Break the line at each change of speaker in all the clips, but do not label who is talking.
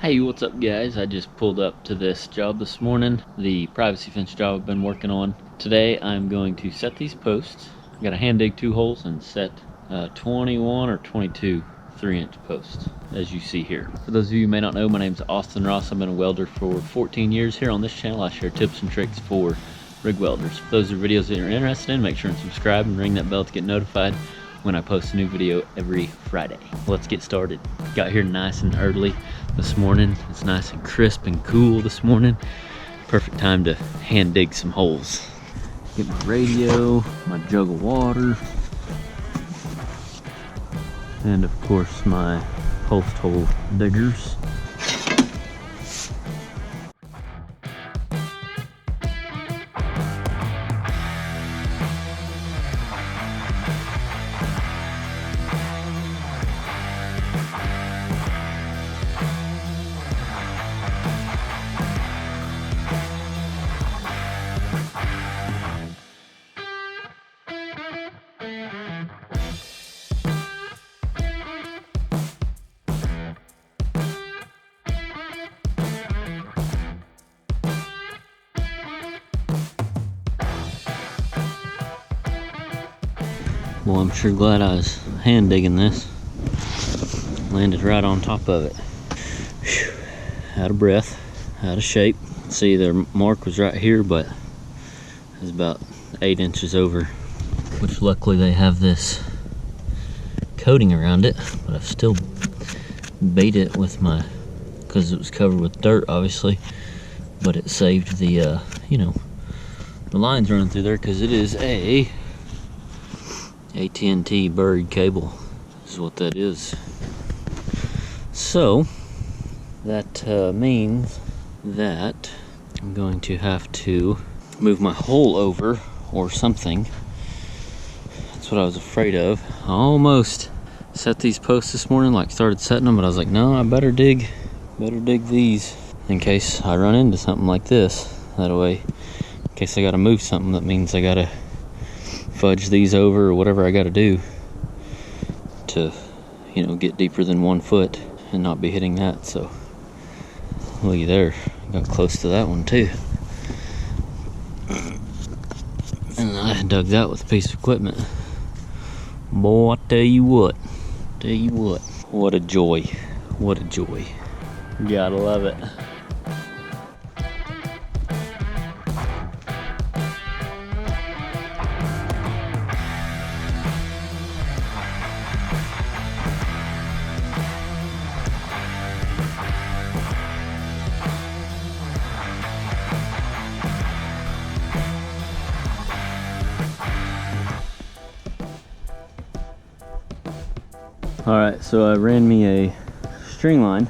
Hey, what's up guys? I just pulled up to this job this morning, the privacy fence job I've been working on. Today I'm going to set these posts. I got to hand dig 2 holes and set 21 or 22 3-inch posts, as you see here. For those of you who may not know, my name's Austin Ross. I've been a welder for 14 years here on this channel. I share tips and tricks for rig welders. For those videos that you're interested in, make sure and subscribe and ring that bell to get notified when I post a new video every Friday. Let's get started. Got here nice and early this morning. It's nice and crisp and cool this morning. Perfect time to hand dig some holes. Get my radio, my jug of water, and of course my post hole diggers. Well, I'm sure glad I was hand digging this. Landed right on top of it. Whew. Out of breath, out of shape. See, their mark was right here, but it was about 8 inches over, which luckily they have this coating around it, but I've still beat it with my, because it was covered with dirt obviously, but it saved the the lines running through there, because it is a AT&T buried cable is what that is. So that means that I'm going to have to move my hole over or something. That's what I was afraid of. I almost set these posts this morning, like started setting them, but I was like, no, I better dig these in case I run into something like this. That way, in case I gotta move something, that means I gotta fudge these over or whatever I got to do to get deeper than 1 foot and not be hitting that. So looky there, got close to that one too, and I dug that with a piece of equipment. Boy, I tell you what, what a joy, what a joy. Gotta love it. Alright, so I ran me a string line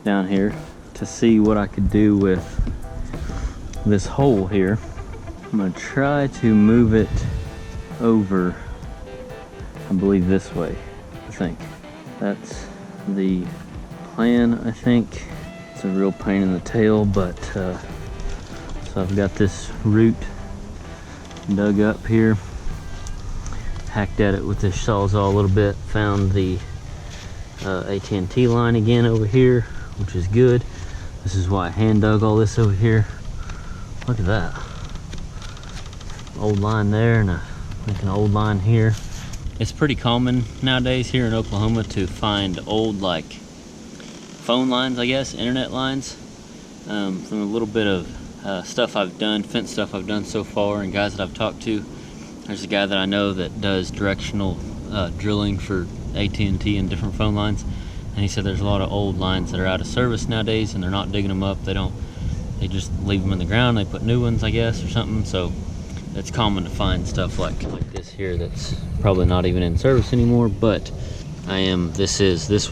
down here to see what I could do with this hole here. I'm going to try to move it over, I believe this way. I think that's the plan. I think it's a real pain in the tail, but so I've got this root dug up here, hacked at it with this sawzall a little bit, found the AT&T line again over here, which is good. This is why I hand dug all this over here. Look at that. Old line there, and like an old line here. It's pretty common nowadays here in Oklahoma to find old, like, phone lines, I guess, internet lines. From a little bit of stuff I've done, fence stuff I've done so far, and guys that I've talked to. There's a guy that I know that does directional drilling for AT&T and different phone lines, and he said there's a lot of old lines that are out of service nowadays, and they're not digging them up. They just leave them in the ground. They put new ones, I guess, or something. So it's common to find stuff like this here that's probably not even in service anymore. But this is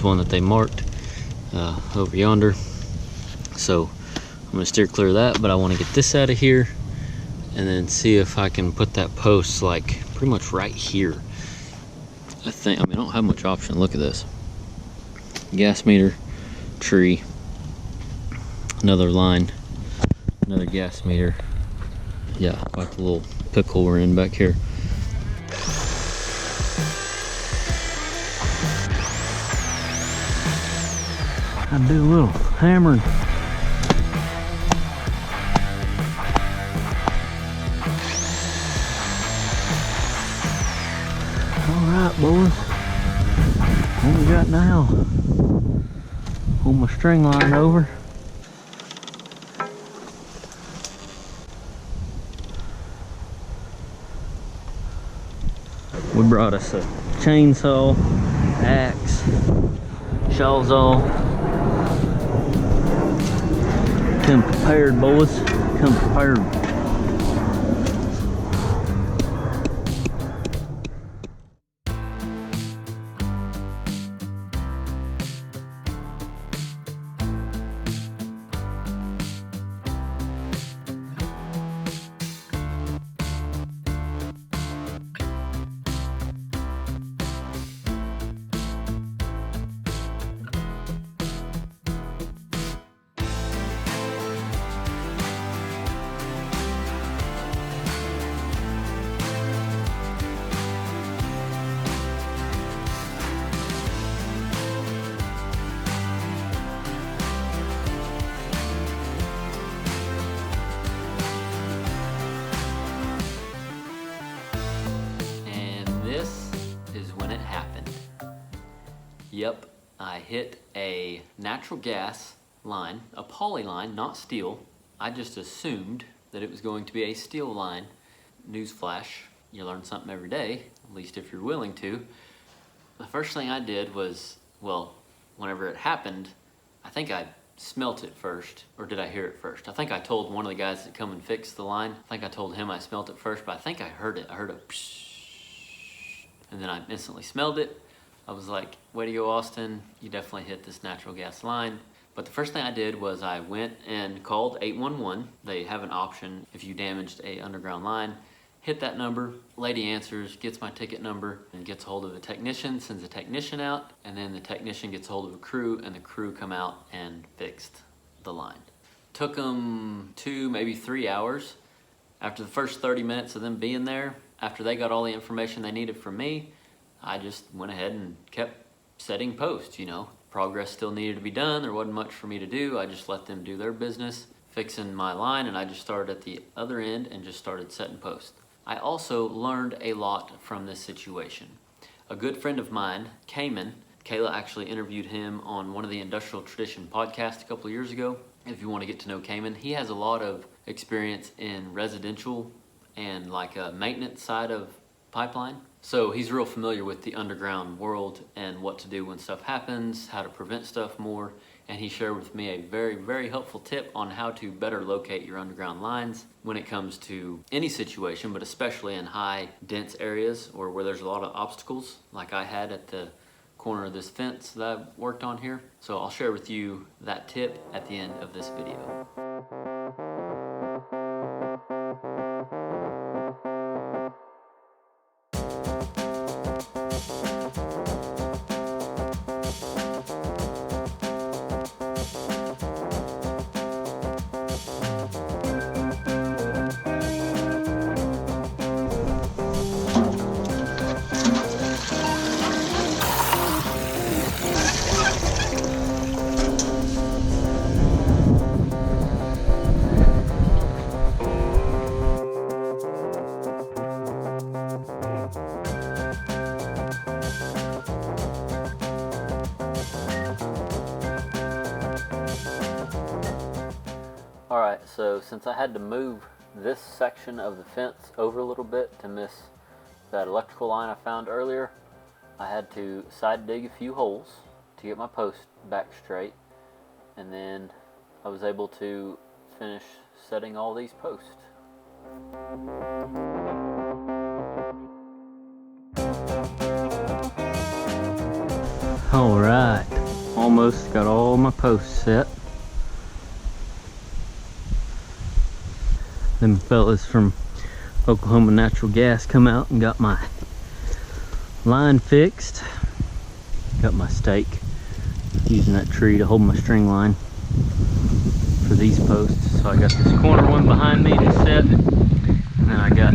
one that they marked over yonder. So I'm gonna steer clear of that, but I want to get this out of here and then see if I can put that post like pretty much right here. I don't have much option. Look at this. Gas meter, tree, another line, another gas meter. Yeah, like the little pickle we're in back here. I do a little hammering. Alright, boys. What we got now? Hold my string line over. We brought us a chainsaw, axe, sawzall. Come prepared, boys. Come prepared. This is when it happened. Yep, I hit a natural gas line, a poly line, not steel. I just assumed that it was going to be a steel line. Newsflash, you learn something every day, at least if you're willing to. The first thing I did was, well, whenever it happened, I think I smelt it first, or did I hear it first? I think I told one of the guys that come and fix the line. I think I told him I smelt it first, but I think I heard it. I heard a psh. And then I instantly smelled it. I was like, way to go, Austin. You definitely hit this natural gas line. But the first thing I did was I went and called 811. They have an option if you damaged a underground line. Hit that number, lady answers, gets my ticket number, and gets a hold of a technician, sends a technician out, and then the technician gets a hold of a crew, and the crew come out and fixed the line. Took them 2, maybe 3 hours. After the first 30 minutes of them being there, after they got all the information they needed from me, I just went ahead and kept setting posts, you know. Progress still needed to be done. There wasn't much for me to do. I just let them do their business, fixing my line, and I just started at the other end and just started setting posts. I also learned a lot from this situation. A good friend of mine, Kayla actually interviewed him on one of the Industrial Tradition podcasts a couple of years ago. If you want to get to know Kayman, he has a lot of experience in residential and like a maintenance side of pipeline. So he's real familiar with the underground world and what to do when stuff happens, how to prevent stuff more. And he shared with me a very, very helpful tip on how to better locate your underground lines when it comes to any situation, but especially in high dense areas or where there's a lot of obstacles like I had at the corner of this fence that I worked on here. So I'll share with you that tip at the end of this video. Alright, so since I had to move this section of the fence over a little bit to miss that electrical line I found earlier, I had to side dig a few holes to get my post back straight, and then I was able to finish setting all these posts. Alright, almost got all my posts set. Them fellas from Oklahoma Natural Gas come out and got my line fixed. Got my stake, using that tree to hold my string line for these posts. So I got this corner one behind me to set, and then I got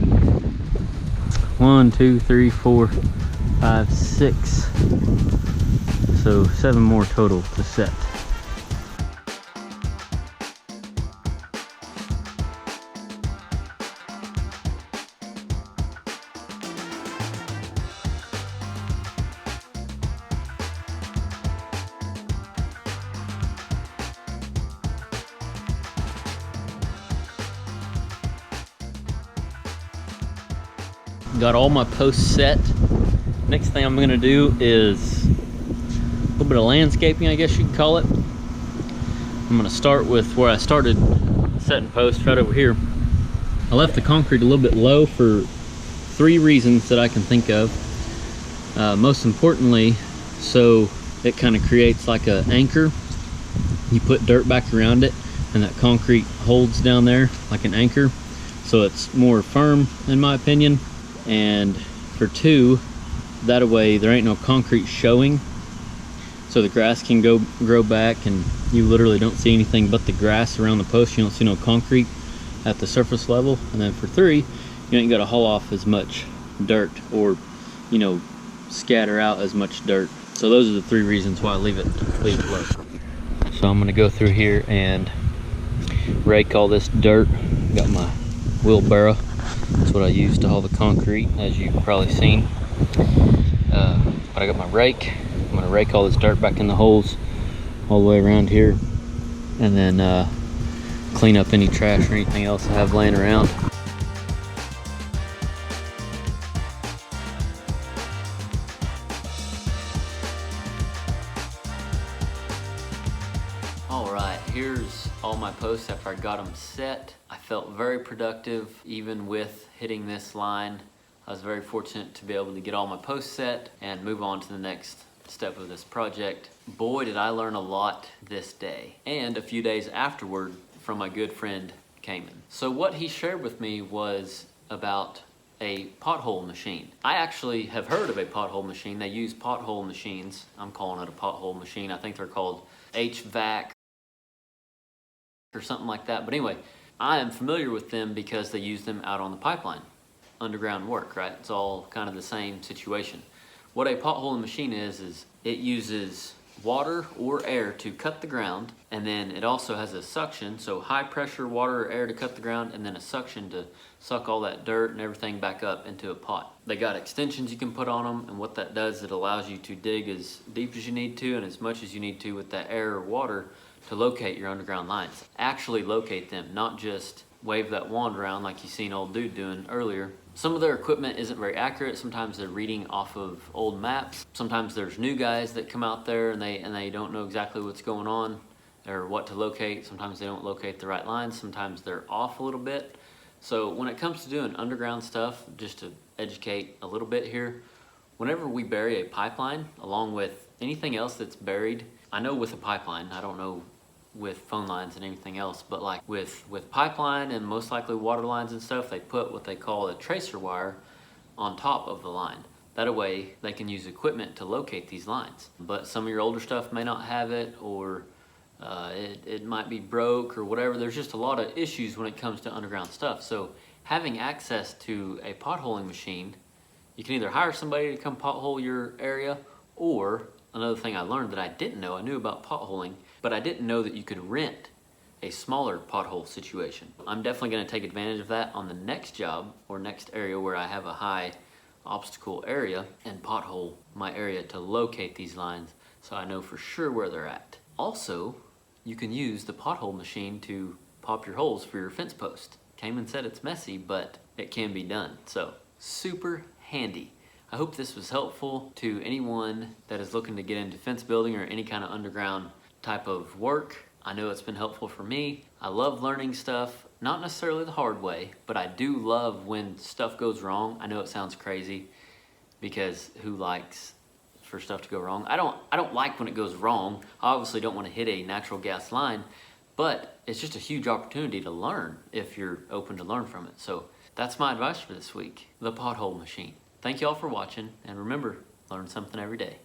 1, 2, 3, 4, 5, 6. So 7 more total to set. Got all my posts set. Next thing I'm gonna do is a little bit of landscaping, I guess you could call it. I'm gonna start with where I started setting posts, right over here. I left the concrete a little bit low for 3 reasons that I can think of. Most importantly, so it kind of creates like an anchor. You put dirt back around it and that concrete holds down there like an anchor, so it's more firm in my opinion. And for 2, that way there ain't no concrete showing, so the grass can grow back and you literally don't see anything but the grass around the post. You don't see no concrete at the surface level. And then for 3, you ain't got to haul off as much dirt or, you know, scatter out as much dirt. So those are the 3 reasons why I leave it low. So I'm gonna go through here and rake all this dirt. Got my wheelbarrow. That's what I use to haul the concrete, as you've probably seen. But I got my rake. I'm gonna rake all this dirt back in the holes all the way around here, and then clean up any trash or anything else I have laying around. All right, here's all my posts after I got them set. I felt very productive even with hitting this line. I was very fortunate to be able to get all my posts set and move on to the next step of this project. Boy, did I learn a lot this day and a few days afterward from my good friend Cayman. So what he shared with me was about a pothole machine. I actually have heard of a pothole machine. They use pothole machines. I'm calling it a pothole machine. I think they're called HVAC or something like that. But anyway, I am familiar with them because they use them out on the pipeline. Underground work, right? It's all kind of the same situation. What a potholing machine is it uses water or air to cut the ground, and then it also has a suction, so high pressure water or air to cut the ground, and then a suction to suck all that dirt and everything back up into a pot. They got extensions you can put on them, and what that does, it allows you to dig as deep as you need to and as much as you need to with that air or water to locate your underground lines. Actually locate them, not just wave that wand around like you seen old dude doing earlier. Some of their equipment isn't very accurate. Sometimes they're reading off of old maps. Sometimes there's new guys that come out there and they don't know exactly what's going on or what to locate. Sometimes they don't locate the right lines. Sometimes they're off a little bit. So when it comes to doing underground stuff, just to educate a little bit here, whenever we bury a pipeline along with anything else that's buried, I know with a pipeline, I don't know with phone lines and anything else, but like with pipeline and most likely water lines and stuff, they put what they call a tracer wire on top of the line. That way they can use equipment to locate these lines. But some of your older stuff may not have it, or it might be broke or whatever. There's just a lot of issues when it comes to underground stuff. So having access to a potholing machine, you can either hire somebody to come pothole your area, or another thing I learned that I didn't know, I knew about potholing, but I didn't know that you could rent a smaller pothole situation. I'm definitely gonna take advantage of that on the next job or next area where I have a high obstacle area and pothole my area to locate these lines so I know for sure where they're at. Also, you can use the pothole machine to pop your holes for your fence post. Cayman said it's messy, but it can be done. So, super handy. I hope this was helpful to anyone that is looking to get into fence building or any kind of underground type of work. I know it's been helpful for me. I love learning stuff, not necessarily the hard way, but I do love when stuff goes wrong. I know it sounds crazy because who likes for stuff to go wrong? I don't like when it goes wrong. I obviously don't want to hit a natural gas line, but it's just a huge opportunity to learn if you're open to learn from it. So that's my advice for this week, the pothole machine. Thank you all for watching, and remember, learn something every day.